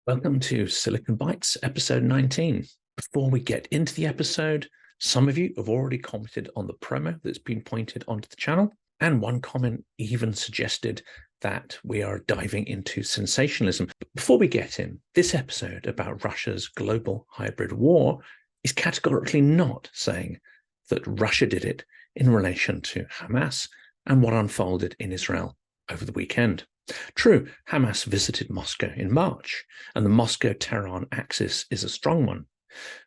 Welcome to Silicon Bytes, episode 19. Before we get into the episode, some of you have already commented on the promo that's been pointed onto the channel, and one comment even suggested that we are diving into sensationalism. But before we get in, this episode about Russia's global hybrid war is categorically not saying that Russia did it in relation to Hamas and what unfolded in Israel over the weekend. True, Hamas visited Moscow in March, and the Moscow-Tehran axis is a strong one.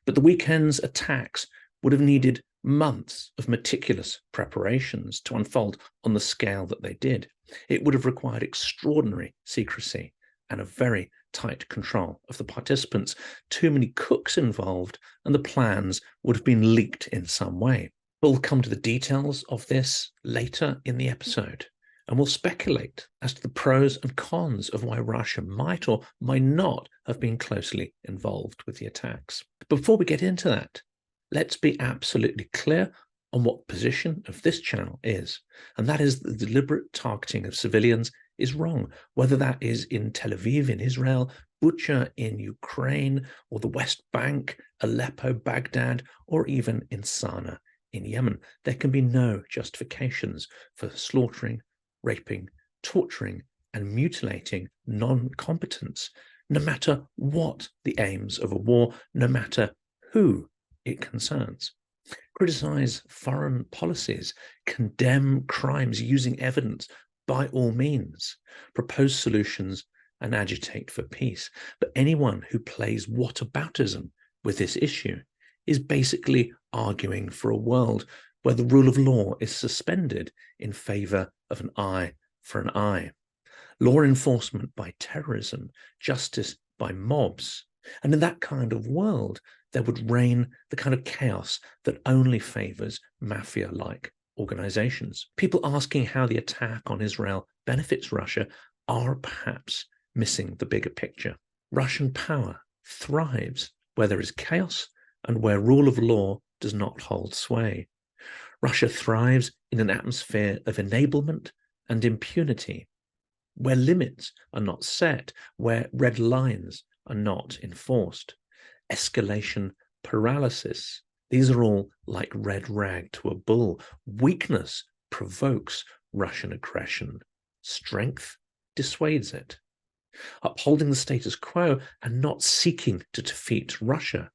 But the weekend's attacks would have needed months of meticulous preparations to unfold on the scale that they did. It would have required extraordinary secrecy and a very tight control of the participants. Too many cooks involved, and the plans would have been leaked in some way. We'll come to the details of this later in the episode. And we'll speculate as to the pros and cons of why Russia might or might not have been closely involved with the attacks. Before we get into that, let's be absolutely clear on what position of this channel is, and that is the deliberate targeting of civilians is wrong, whether that is in Tel Aviv in Israel, Bucha in Ukraine, or the West Bank, Aleppo, Baghdad, or even in Sana'a in Yemen. There can be no justifications for slaughtering, raping, torturing, and mutilating non-combatants, no matter what the aims of a war, no matter who it concerns. Criticize foreign policies, condemn crimes using evidence by all means, propose solutions, and agitate for peace. But anyone who plays whataboutism with this issue is basically arguing for a world where the rule of law is suspended in favor of an eye for an eye. Law enforcement by terrorism, justice by mobs. And in that kind of world, there would reign the kind of chaos that only favors mafia-like organizations. People asking how the attack on Israel benefits Russia are perhaps missing the bigger picture. Russian power thrives where there is chaos and where rule of law does not hold sway. Russia thrives in an atmosphere of enablement and impunity, where limits are not set, where red lines are not enforced. Escalation paralysis. These are all like red rag to a bull. Weakness provokes Russian aggression. Strength dissuades it. Upholding the status quo and not seeking to defeat Russia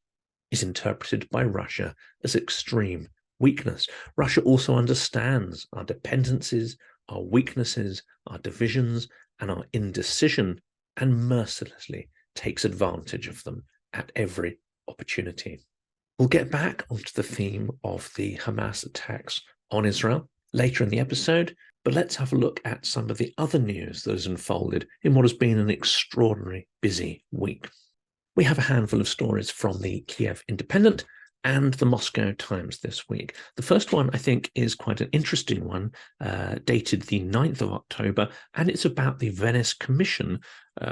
is interpreted by Russia as extreme weakness. Russia also understands our dependencies, our weaknesses, our divisions, and our indecision, and mercilessly takes advantage of them at every opportunity. We'll get back onto the theme of the Hamas attacks on Israel later in the episode, but let's have a look at some of the other news that has unfolded in what has been an extraordinary busy week. We have a handful of stories from the Kyiv Independent and the Moscow Times this week. The first one, I think, is quite an interesting one, dated the 9th of October, and it's about the Venice Commission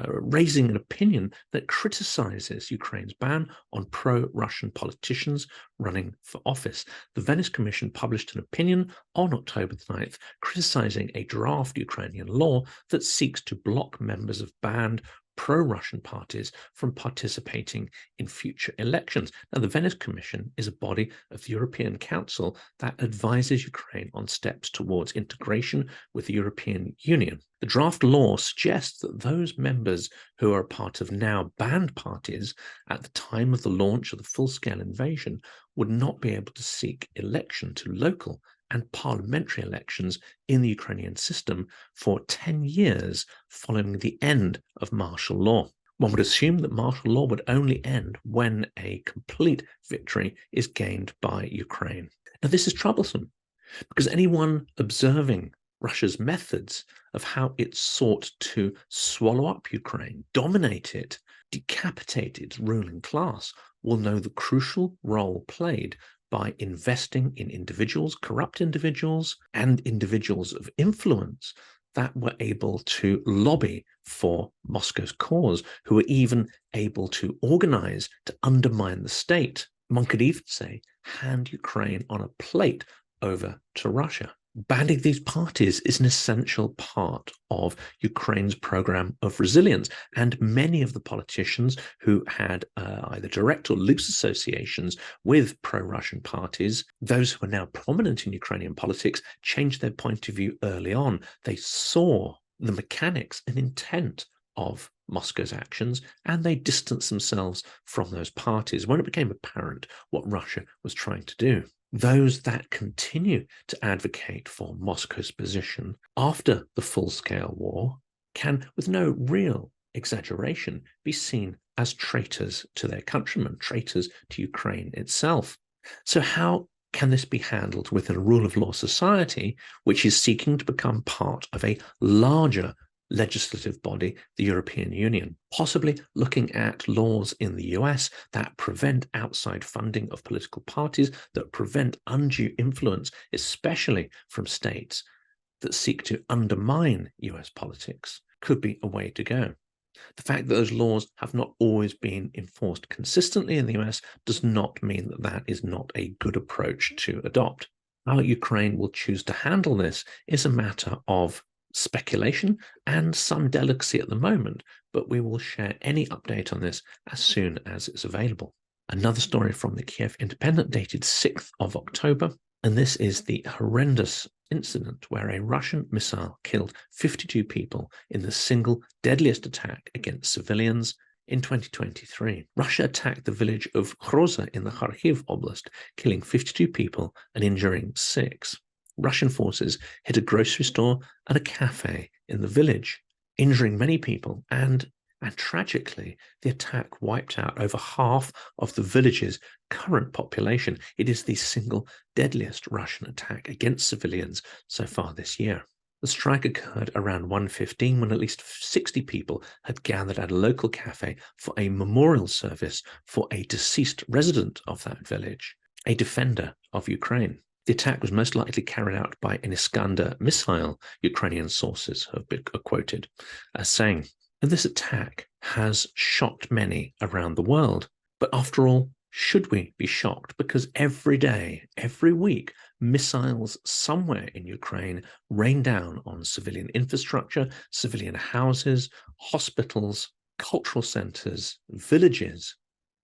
raising an opinion that criticizes Ukraine's ban on pro-Russian politicians running for office. The Venice Commission published an opinion on October the 9th criticizing a draft Ukrainian law that seeks to block members of banned pro-Russian parties from participating in future elections. Now, the Venice Commission is a body of the European Council that advises Ukraine on steps towards integration with the European Union. The draft law suggests that those members who are part of now banned parties at the time of the launch of the full-scale invasion would not be able to seek election to local and parliamentary elections in the Ukrainian system for 10 years following the end of martial law. One would assume that martial law would only end when a complete victory is gained by Ukraine. Now, this is troublesome because anyone observing Russia's methods of how it sought to swallow up Ukraine, dominate it, decapitate its ruling class, will know the crucial role played by investing in individuals, corrupt individuals, and individuals of influence that were able to lobby for Moscow's cause, who were even able to organize to undermine the state. One could even say, hand Ukraine on a plate over to Russia. Banning these parties is an essential part of Ukraine's program of resilience, and many of the politicians who had either direct or loose associations with pro-Russian parties, those who are now prominent in Ukrainian politics, changed their point of view early on. They saw the mechanics and intent of Moscow's actions, and they distanced themselves from those parties when it became apparent what Russia was trying to do. Those that continue to advocate for Moscow's position after the full-scale war can, with no real exaggeration, be seen as traitors to their countrymen, traitors to Ukraine itself. So how can this be handled within a rule of law society which is seeking to become part of a larger legislative body, the European Union, possibly looking at laws in the US that prevent outside funding of political parties, that prevent undue influence, especially from states that seek to undermine US politics, could be a way to go. The fact that those laws have not always been enforced consistently in the US does not mean that that is not a good approach to adopt. How Ukraine will choose to handle this is a matter of speculation and some delicacy at the moment, but we will share any update on this as soon as it's available. Another story from the Kyiv Independent dated 6th of October, and this is the horrendous incident where a Russian missile killed 52 people in the single deadliest attack against civilians in 2023. Russia attacked the village of Groza in the Kharkiv Oblast, killing 52 people and injuring 6. Russian forces hit a grocery store and a cafe in the village, injuring many people, and tragically, the attack wiped out over half of the village's current population. It is the single deadliest Russian attack against civilians so far this year. The strike occurred around 1:15 when at least 60 people had gathered at a local cafe for a memorial service for a deceased resident of that village, a defender of Ukraine. The attack was most likely carried out by an Iskander missile, Ukrainian sources have been quoted as saying. And this attack has shocked many around the world. But after all, should we be shocked? Because every day, every week, missiles somewhere in Ukraine rain down on civilian infrastructure, civilian houses, hospitals, cultural centers, villages,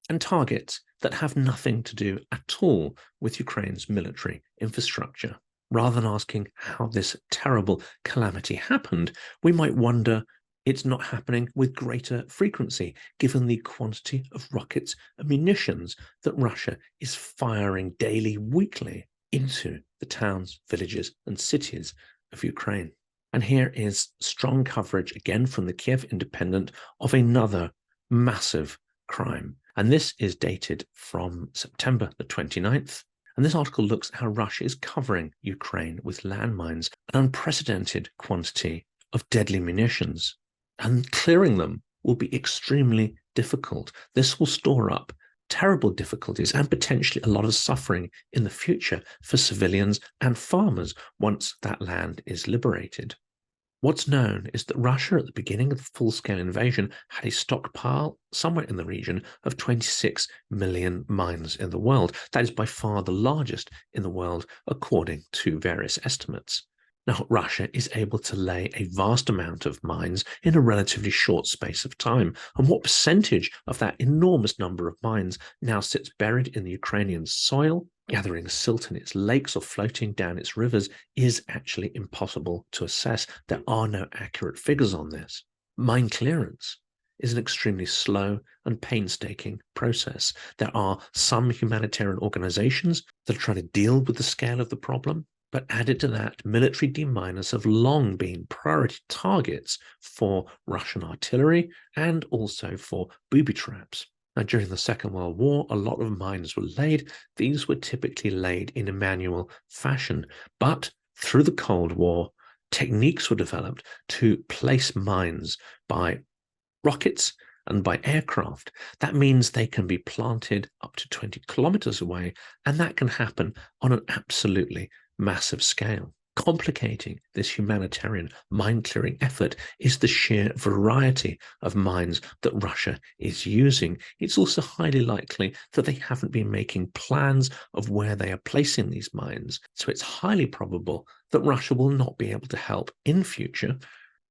and targets that have nothing to do at all with Ukraine's military infrastructure. Rather than asking how this terrible calamity happened, we might wonder it's not happening with greater frequency, given the quantity of rockets and munitions that Russia is firing daily, weekly into the towns, villages, and cities of Ukraine. And here is strong coverage again from the Kyiv Independent of another massive crime. And this is dated from September the 29th. And this article looks at how Russia is covering Ukraine with landmines, an unprecedented quantity of deadly munitions. And clearing them will be extremely difficult. This will store up terrible difficulties and potentially a lot of suffering in the future for civilians and farmers once that land is liberated. What's known is that Russia at the beginning of the full-scale invasion had a stockpile somewhere in the region of 26 million mines in the world. That is by far the largest in the world according to various estimates. Now, Russia is able to lay a vast amount of mines in a relatively short space of time. And what percentage of that enormous number of mines now sits buried in the Ukrainian soil, gathering silt in its lakes or floating down its rivers, is actually impossible to assess. There are no accurate figures on this. Mine clearance is an extremely slow and painstaking process. There are some humanitarian organizations that are trying to deal with the scale of the problem. But added to that, military deminers have long been priority targets for Russian artillery and also for booby traps. Now, during the Second World War, a lot of mines were laid. These were typically laid in a manual fashion. But through the Cold War, techniques were developed to place mines by rockets and by aircraft. That means they can be planted up to 20 kilometers away, and that can happen on an absolutely massive scale. Complicating this humanitarian mine-clearing effort is the sheer variety of mines that Russia is using. It's also highly likely that they haven't been making plans of where they are placing these mines, so it's highly probable that Russia will not be able to help in future.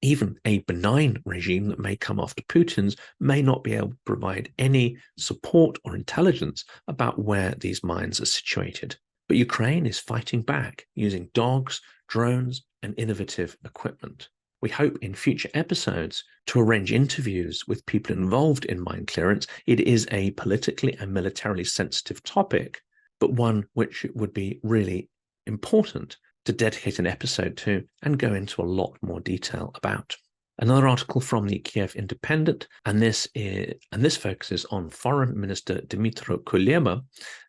Even a benign regime that may come after Putin's may not be able to provide any support or intelligence about where these mines are situated. But Ukraine is fighting back using dogs, drones, and innovative equipment. We hope in future episodes to arrange interviews with people involved in mine clearance. It is a politically and militarily sensitive topic, but one which would be really important to dedicate an episode to and go into a lot more detail about. Another article from the Kyiv Independent, and this focuses on Foreign Minister Dmytro Kuleba,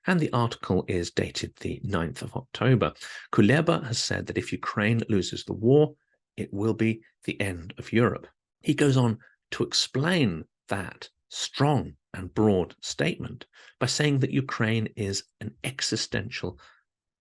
and the article is dated the 9th of October. Kuleba has said that if Ukraine loses the war, it will be the end of Europe. He goes on to explain that strong and broad statement by saying that Ukraine is an existential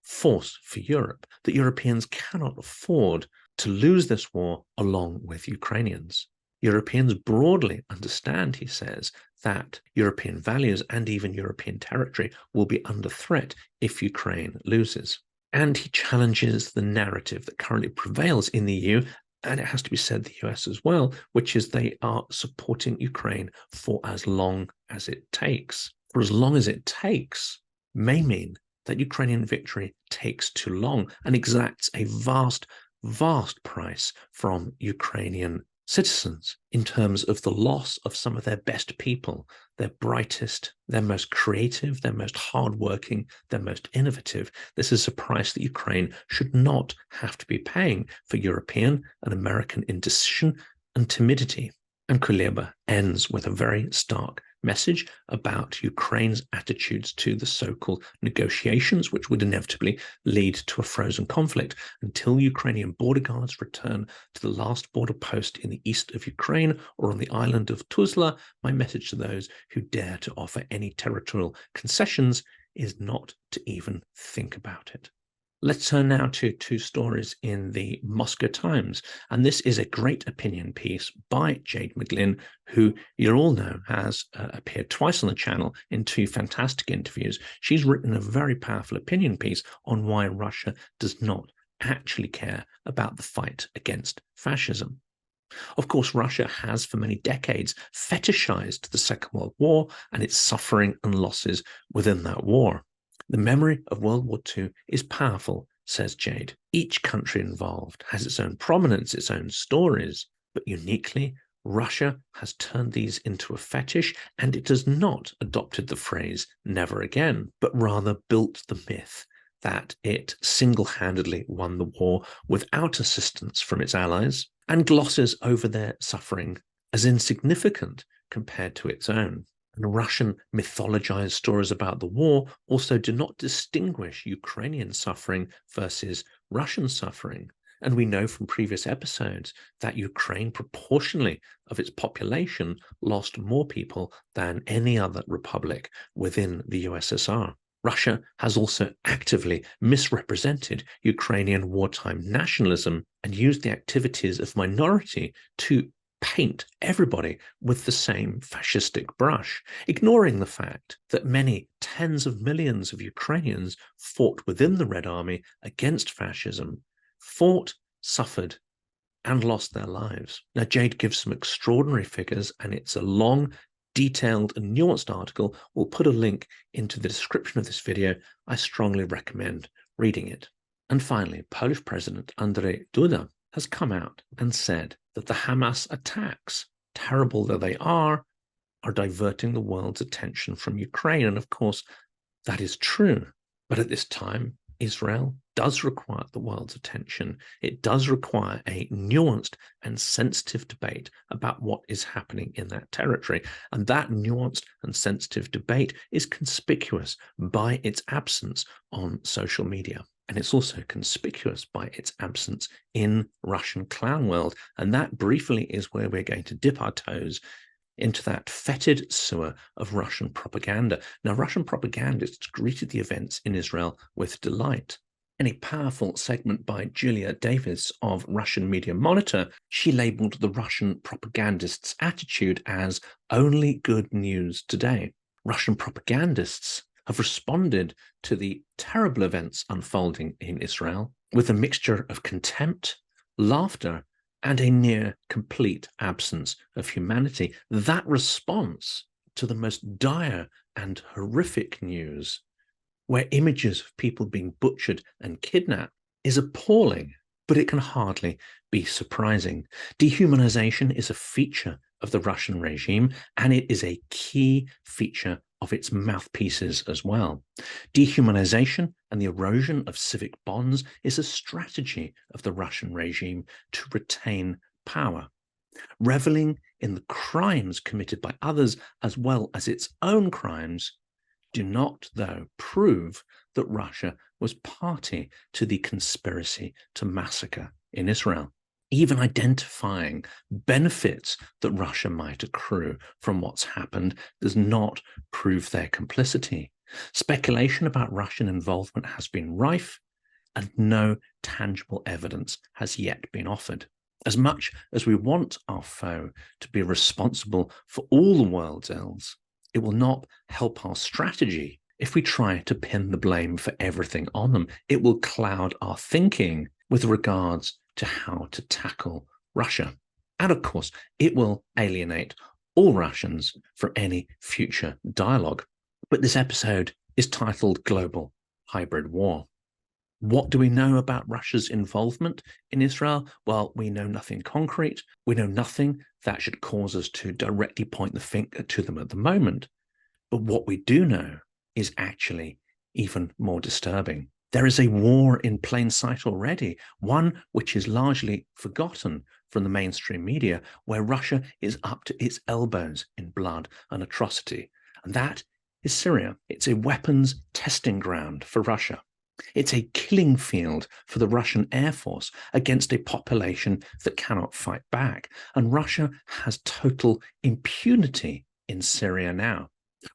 force for Europe, that Europeans cannot afford to lose this war along with Ukrainians. Europeans broadly understand, he says, that European values and even European territory will be under threat if Ukraine loses. And he challenges the narrative that currently prevails in the EU, and it has to be said the US as well, which is they are supporting Ukraine for as long as it takes. For as long as it takes may mean that Ukrainian victory takes too long and exacts a vast, vast price from Ukrainian citizens in terms of the loss of some of their best people, their brightest, their most creative, their most hardworking, their most innovative. This is a price that Ukraine should not have to be paying for European and American indecision and timidity. And Kuleba ends with a very stark message about Ukraine's attitudes to the so-called negotiations, which would inevitably lead to a frozen conflict. Until Ukrainian border guards return to the last border post in the east of Ukraine or on the island of Tuzla, my message to those who dare to offer any territorial concessions is not to even think about it. Let's turn now to two stories in the Moscow Times, and this is a great opinion piece by Jade McGlynn, who you all know has appeared twice on the channel in two fantastic interviews. She's written a very powerful opinion piece on why Russia does not actually care about the fight against fascism. Of course, Russia has for many decades fetishized the Second World War and its suffering and losses within that war. The memory of World War II is powerful, says Jade. Each country involved has its own prominence, its own stories, but uniquely, Russia has turned these into a fetish, and it has not adopted the phrase never again, but rather built the myth that it single-handedly won the war without assistance from its allies, and glosses over their suffering as insignificant compared to its own. And Russian mythologized stories about the war also do not distinguish Ukrainian suffering versus Russian suffering. And we know from previous episodes that Ukraine, proportionally of its population, lost more people than any other republic within the USSR. Russia has also actively misrepresented Ukrainian wartime nationalism and used the activities of minority to paint everybody with the same fascistic brush, ignoring the fact that many tens of millions of Ukrainians fought within the Red Army against fascism, fought, suffered, and lost their lives. Now, Jade gives some extraordinary figures, and it's a long, detailed, and nuanced article. We'll put a link into the description of this video. I strongly recommend reading it. And finally, Polish President Andrzej Duda has come out and said that the Hamas attacks, terrible though they are diverting the world's attention from Ukraine. And of course, that is true. But at this time, Israel does require the world's attention. It does require a nuanced and sensitive debate about what is happening in that territory. And that nuanced and sensitive debate is conspicuous by its absence on social media. And it's also conspicuous by its absence in Russian clown world. And that briefly is where we're going to dip our toes into that fetid sewer of Russian propaganda. Now, Russian propagandists greeted the events in Israel with delight. In a powerful segment by Julia Davis of Russian Media Monitor, she labeled the Russian propagandists' attitude as only good news today. Russian propagandists have responded to the terrible events unfolding in Israel with a mixture of contempt, laughter, and a near complete absence of humanity. That response to the most dire and horrific news, where images of people being butchered and kidnapped, is appalling, but it can hardly be surprising. Dehumanization is a feature of the Russian regime, and it is a key feature of its mouthpieces as well. Dehumanization and the erosion of civic bonds is a strategy of the Russian regime to retain power. Reveling in the crimes committed by others as well as its own crimes do not, though, prove that Russia was party to the conspiracy to massacre in Israel. Even identifying benefits that Russia might accrue from what's happened does not prove their complicity. Speculation about Russian involvement has been rife, and no tangible evidence has yet been offered. As much as we want our foe to be responsible for all the world's ills, it will not help our strategy if we try to pin the blame for everything on them. It will cloud our thinking with regards to how to tackle Russia. And of course, it will alienate all Russians from any future dialogue. But this episode is titled Global Hybrid War. What do we know about Russia's involvement in Israel? Well, we know nothing concrete. We know nothing that should cause us to directly point the finger to them at the moment. But what we do know is actually even more disturbing. There is a war in plain sight already, one which is largely forgotten from the mainstream media, where Russia is up to its elbows in blood and atrocity. And that is Syria. It's a weapons testing ground for Russia. It's a killing field for the Russian Air Force against a population that cannot fight back. And Russia has total impunity in Syria now.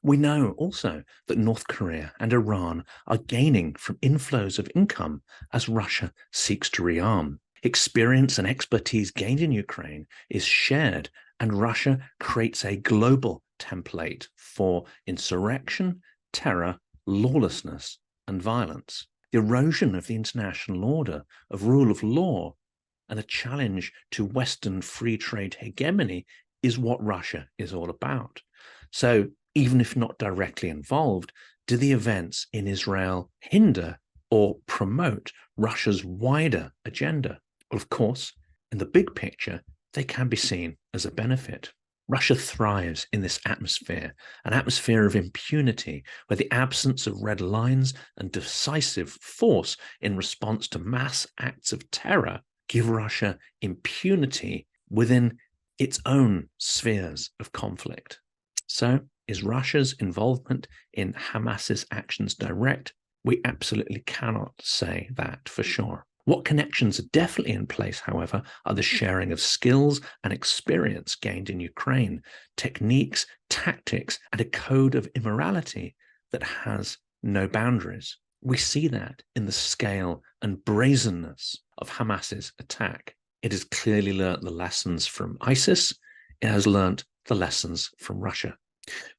We know also that North Korea and Iran are gaining from inflows of income as Russia seeks to rearm. Experience and expertise gained in Ukraine is shared, and Russia creates a global template for insurrection, terror, lawlessness, and violence. The erosion of the international order, of rule of law, and a challenge to Western free trade hegemony is what Russia is all about. So, even if not directly involved, do the events in Israel hinder or promote Russia's wider agenda? Well, of course, in the big picture, they can be seen as a benefit. Russia thrives in this atmosphere, an atmosphere of impunity, where the absence of red lines and decisive force in response to mass acts of terror give Russia impunity within its own spheres of conflict. So, is Russia's involvement in Hamas's actions direct? We absolutely cannot say that for sure. What connections are definitely in place, however, are the sharing of skills and experience gained in Ukraine, techniques, tactics, and a code of immorality that has no boundaries. We see that in the scale and brazenness of Hamas's attack. It has clearly learnt the lessons from ISIS. It has learnt the lessons from Russia.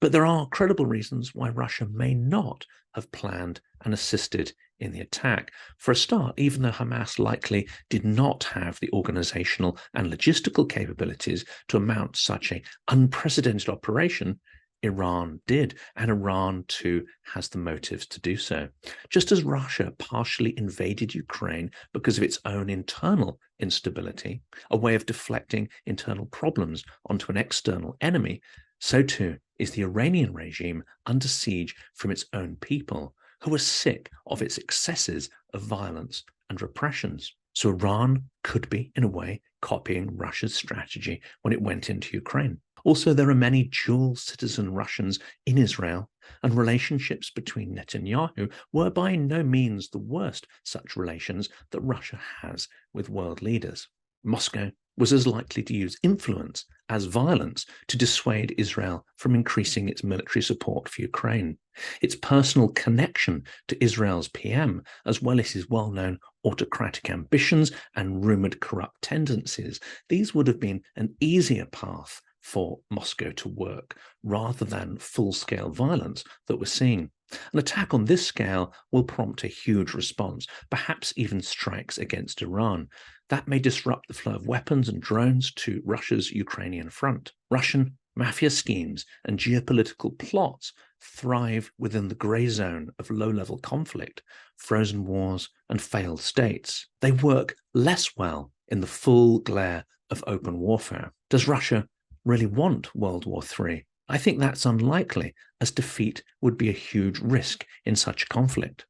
But there are credible reasons why Russia may not have planned and assisted in the attack. For a start, even though Hamas likely did not have the organizational and logistical capabilities to mount such an unprecedented operation, Iran did, and Iran too has the motives to do so. Just as Russia partially invaded Ukraine because of its own internal instability, a way of deflecting internal problems onto an external enemy, so too is the Iranian regime under siege from its own people, who are sick of its excesses of violence and repressions. So Iran could be, in a way, copying Russia's strategy when it went into Ukraine. Also, there are many dual citizen Russians in Israel, and relationships between Netanyahu were by no means the worst such relations that Russia has with world leaders. Moscow was as likely to use influence as violence to dissuade Israel from increasing its military support for Ukraine. Its personal connection to Israel's PM, as well as his well-known autocratic ambitions and rumored corrupt tendencies, these would have been an easier path for Moscow to work, rather than full-scale violence that we're seeing. An attack on this scale will prompt a huge response, perhaps even strikes against Iran. That may disrupt the flow of weapons and drones to Russia's Ukrainian front. Russian mafia schemes and geopolitical plots thrive within the grey zone of low-level conflict, frozen wars, and failed states. They work less well in the full glare of open warfare. Does Russia really want World War III? I think that's unlikely, as defeat would be a huge risk in such a conflict.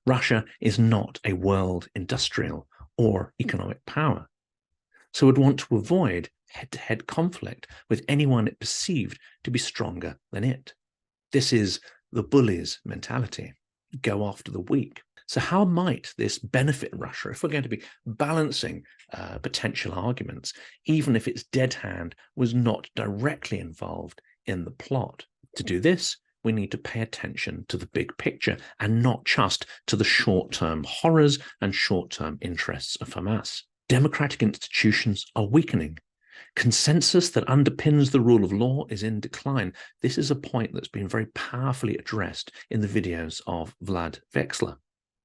Russia is not a world industrial or economic power, so would want to avoid head-to-head conflict with anyone it perceived to be stronger than it. This is the bully's mentality. Go after the weak. So how might this benefit Russia if we're going to be balancing potential arguments, even if its dead hand was not directly involved in the plot? To do this, we need to pay attention to the big picture and not just to the short-term horrors and short-term interests of Hamas. Democratic institutions are weakening. Consensus that underpins the rule of law is in decline. This is a point that's been very powerfully addressed in the videos of Vlad Vexler.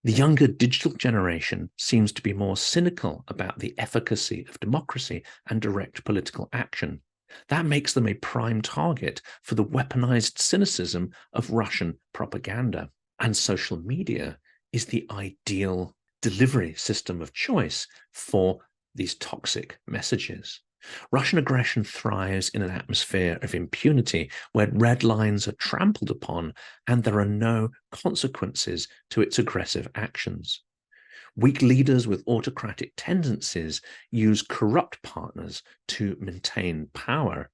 The younger digital generation seems to be more cynical about the efficacy of democracy and direct political action. That makes them a prime target for the weaponized cynicism of Russian propaganda. And social media is the ideal delivery system of choice for these toxic messages. Russian aggression thrives in an atmosphere of impunity where red lines are trampled upon and there are no consequences to its aggressive actions. Weak leaders with autocratic tendencies use corrupt partners to maintain power.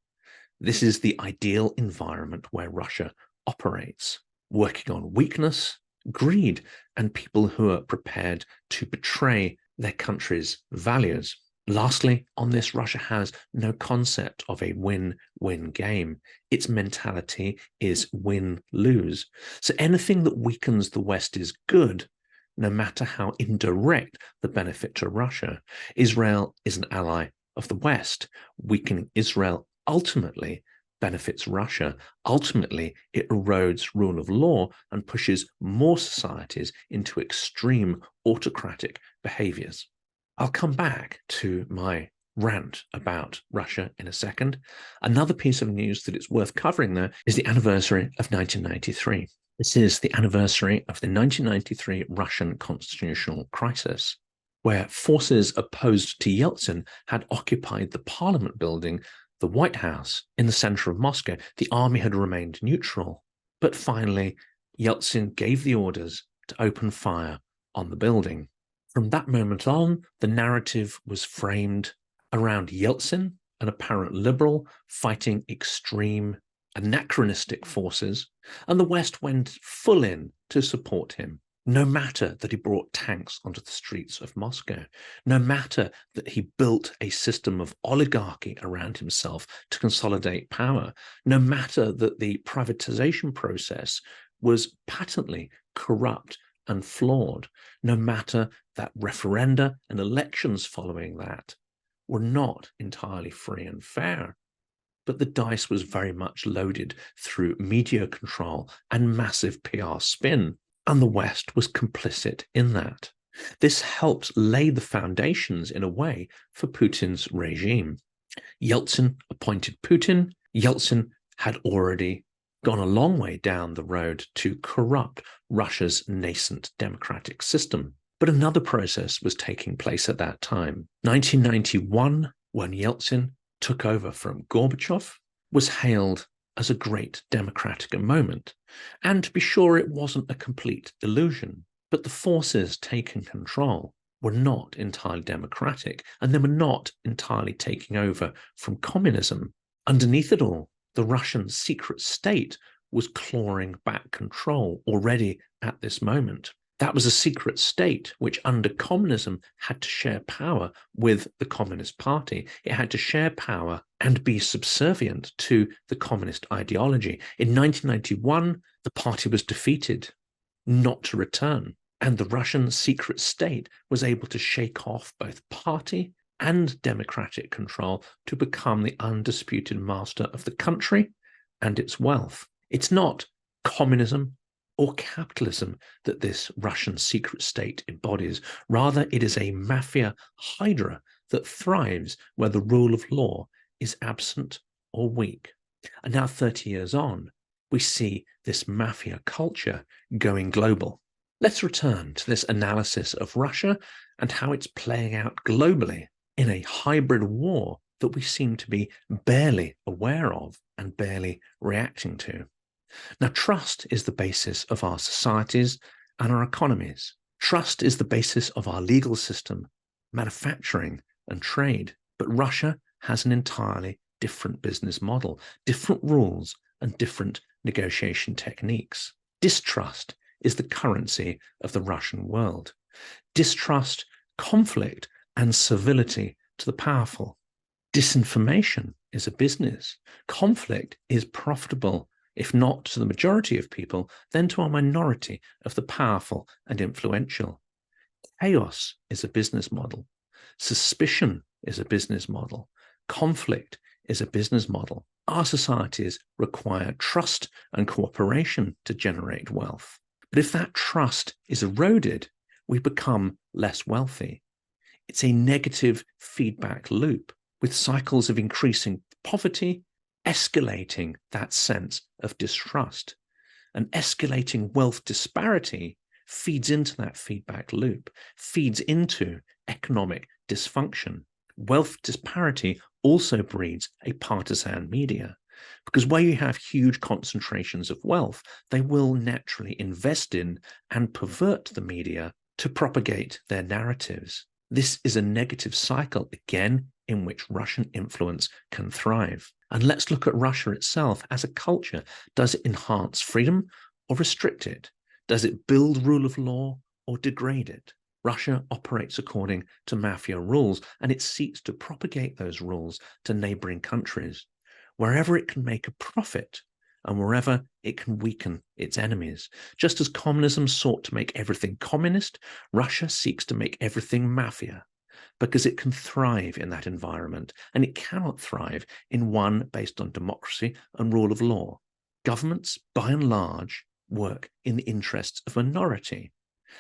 This is the ideal environment where Russia operates, working on weakness, greed, and people who are prepared to betray their country's values. Lastly, on this, Russia has no concept of a win-win game. Its mentality is win-lose. So anything that weakens the West is good, no matter how indirect the benefit to Russia. Israel is an ally of the West. Weakening Israel ultimately benefits Russia. Ultimately, it erodes rule of law and pushes more societies into extreme autocratic behaviors. I'll come back to my rant about Russia in a second. Another piece of news that it's worth covering, though, is the anniversary of 1993. This is the anniversary of the 1993 Russian constitutional crisis, where forces opposed to Yeltsin had occupied the parliament building, the White House, in the center of Moscow. The army had remained neutral, but finally, Yeltsin gave the orders to open fire on the building. From that moment on, the narrative was framed around Yeltsin, an apparent liberal, fighting extreme anachronistic forces, and the West went full in to support him, no matter that he brought tanks onto the streets of Moscow, no matter that he built a system of oligarchy around himself to consolidate power, no matter that the privatization process was patently corrupt and flawed, no matter that referenda and elections following that were not entirely free and fair. But the dice was very much loaded through media control and massive PR spin, and the West was complicit in that. This helps lay the foundations, in a way, for Putin's regime. Yeltsin appointed Putin. Yeltsin had already gone a long way down the road to corrupt Russia's nascent democratic system. But another process was taking place at that time. 1991, when Yeltsin took over from Gorbachev, was hailed as a great democratic moment. And to be sure, it wasn't a complete illusion, but the forces taking control were not entirely democratic, and they were not entirely taking over from communism. Underneath it all, the Russian secret state was clawing back control already at this moment. That was a secret state which, under communism, had to share power with the Communist Party. It had to share power and be subservient to the communist ideology. In 1991, the party was defeated, not to return. And the Russian secret state was able to shake off both party and democratic control to become the undisputed master of the country and its wealth. It's not communism or capitalism that this Russian secret state embodies. Rather, it is a mafia hydra that thrives where the rule of law is absent or weak. And now, 30 years on, we see this mafia culture going global. Let's return to this analysis of Russia and how it's playing out globally in a hybrid war that we seem to be barely aware of and barely reacting to. Now, trust is the basis of our societies and our economies. Trust is the basis of our legal system, manufacturing, and trade. But Russia has an entirely different business model, different rules, and different negotiation techniques. Distrust is the currency of the Russian world. Distrust, conflict, and servility to the powerful. Disinformation is a business. Conflict is profitable, if not to the majority of people, then to a minority of the powerful and influential. Chaos is a business model. Suspicion is a business model. Conflict is a business model. Our societies require trust and cooperation to generate wealth. But if that trust is eroded, we become less wealthy. It's a negative feedback loop with cycles of increasing poverty, escalating that sense of distrust. And escalating wealth disparity feeds into that feedback loop, feeds into economic dysfunction. Wealth disparity also breeds a partisan media, because where you have huge concentrations of wealth, they will naturally invest in and pervert the media to propagate their narratives. This is a negative cycle, again, in which Russian influence can thrive. And let's look at Russia itself as a culture. Does it enhance freedom or restrict it? Does it build rule of law or degrade it? Russia operates according to mafia rules, and it seeks to propagate those rules to neighboring countries, wherever it can make a profit and wherever it can weaken its enemies. Just as communism sought to make everything communist, Russia seeks to make everything mafia, because it can thrive in that environment, and it cannot thrive in one based on democracy and rule of law. Governments, by and large, work in the interests of a minority,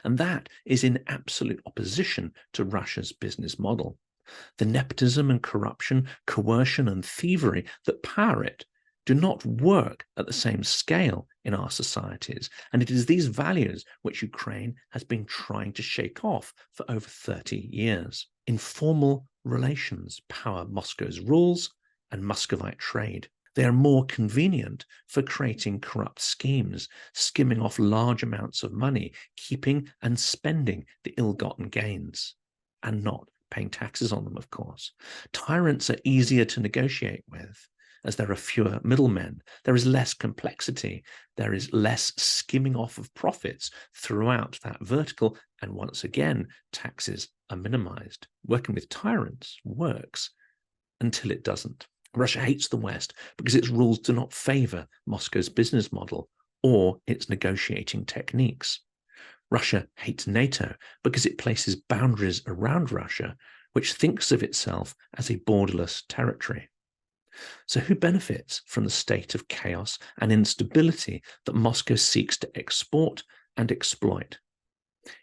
and that is in absolute opposition to Russia's business model. The nepotism and corruption, coercion and thievery that power it do not work at the same scale in our societies, and it is these values which Ukraine has been trying to shake off for over 30 years. Informal relations power Moscow's rules and Muscovite trade. They are more convenient for creating corrupt schemes, skimming off large amounts of money, keeping and spending the ill-gotten gains, and not paying taxes on them, of course. Tyrants are easier to negotiate with, as there are fewer middlemen. There is less complexity. There is less skimming off of profits throughout that vertical, and once again, taxes are minimized. Working with tyrants works until it doesn't. Russia hates the West because its rules do not favor Moscow's business model or its negotiating techniques. Russia hates NATO because it places boundaries around Russia, which thinks of itself as a borderless territory. So who benefits from the state of chaos and instability that Moscow seeks to export and exploit?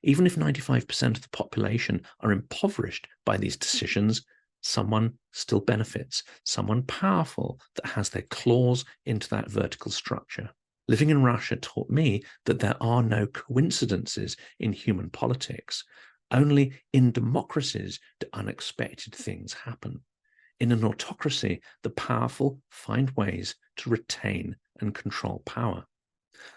Even if 95% of the population are impoverished by these decisions, someone still benefits, someone powerful that has their claws into that vertical structure. Living in Russia taught me that there are no coincidences in human politics. Only in democracies do unexpected things happen. In an autocracy, the powerful find ways to retain and control power.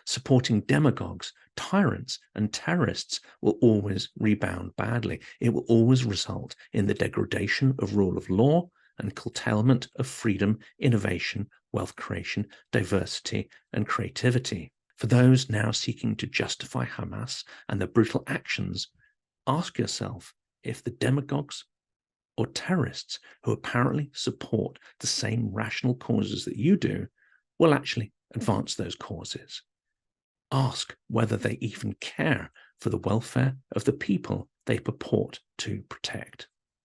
Supporting demagogues, tyrants, and terrorists will always rebound badly. It will always result in the degradation of rule of law and curtailment of freedom, innovation, wealth creation, diversity, and creativity. For those now seeking to justify Hamas and their brutal actions, ask yourself if the demagogues or terrorists who apparently support the same rational causes that you do will actually advance those causes. Ask whether they even care for the welfare of the people they purport to protect.